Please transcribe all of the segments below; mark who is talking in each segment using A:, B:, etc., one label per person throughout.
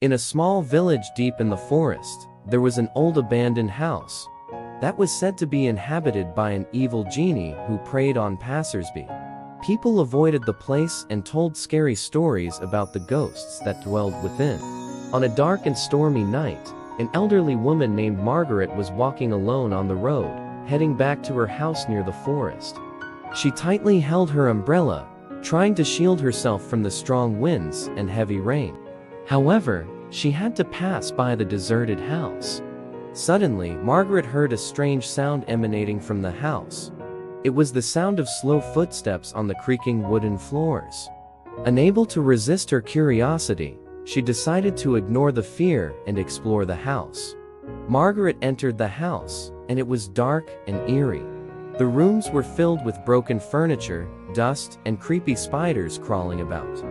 A: In a small village deep in the forest, there was an old abandoned house that was said to be inhabited by an evil genie who preyed on passersby. People avoided the place and told scary stories about the ghosts that dwelled within. On a dark and stormy night, an elderly woman named Margaret was walking alone on the road, heading back to her house near the forest. She tightly held her umbrella, trying to shield herself from the strong winds and heavy rain. However, she had to pass by the deserted house. Suddenly, Margaret heard a strange sound emanating from the house. It was the sound of slow footsteps on the creaking wooden floors. Unable to resist her curiosity, she decided to ignore the fear and explore the house. Margaret entered the house, and it was dark and eerie. The rooms were filled with broken furniture, dust, and creepy spiders crawling about.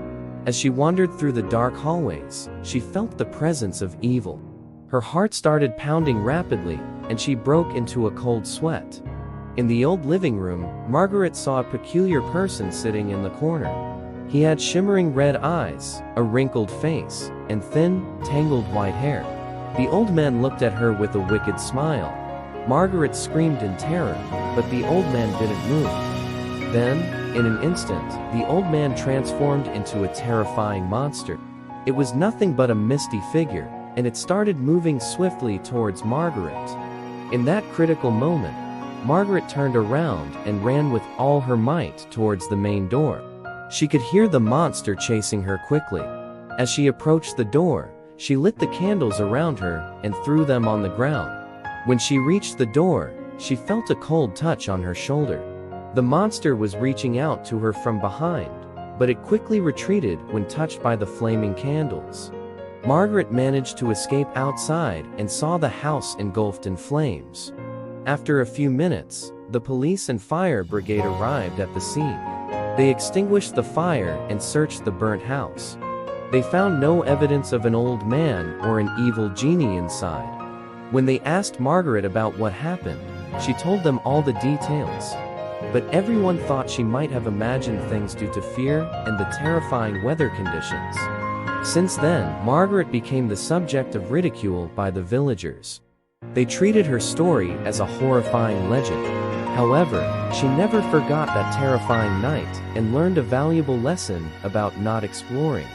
A: As she wandered through the dark hallways, she felt the presence of evil. Her heart started pounding rapidly, and she broke into a cold sweat. In the old living room, Margaret saw a peculiar person sitting in the corner. He had shimmering red eyes, a wrinkled face, and thin, tangled white hair. The old man looked at her with a wicked smile. Margaret screamed in terror, but the old man didn't move. Then, in an instant, the old man transformed into a terrifying monster. It was nothing but a misty figure, and it started moving swiftly towards Margaret. In that critical moment, Margaret turned around and ran with all her might towards the main door. She could hear the monster chasing her quickly. As she approached the door, she lit the candles around her and threw them on the ground. When she reached the door, she felt a cold touch on her shoulder. The monster was reaching out to her from behind, but it quickly retreated when touched by the flaming candles. Margaret managed to escape outside and saw the house engulfed in flames. After a few minutes, the police and fire brigade arrived at the scene. They extinguished the fire and searched the burnt house. They found no evidence of an old man or an evil genie inside. When they asked Margaret about what happened, she told them all the details. But everyone thought she might have imagined things due to fear and the terrifying weather conditions. Since then, Margaret became the subject of ridicule by the villagers. They treated her story as a horrifying legend. However, she never forgot that terrifying night and learned a valuable lesson about not exploring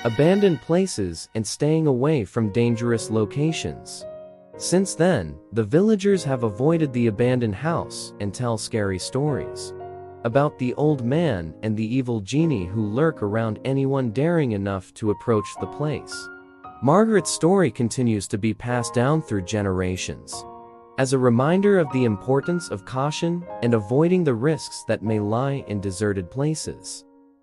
A: abandoned places and staying away from dangerous locations. Since then, the villagers have avoided the abandoned house and tell scary stories about the old man and the evil genie who lurk around anyone daring enough to approach the place. Margaret's story continues to be passed down through generations as a reminder of the importance of caution and avoiding the risks that may lie in deserted places.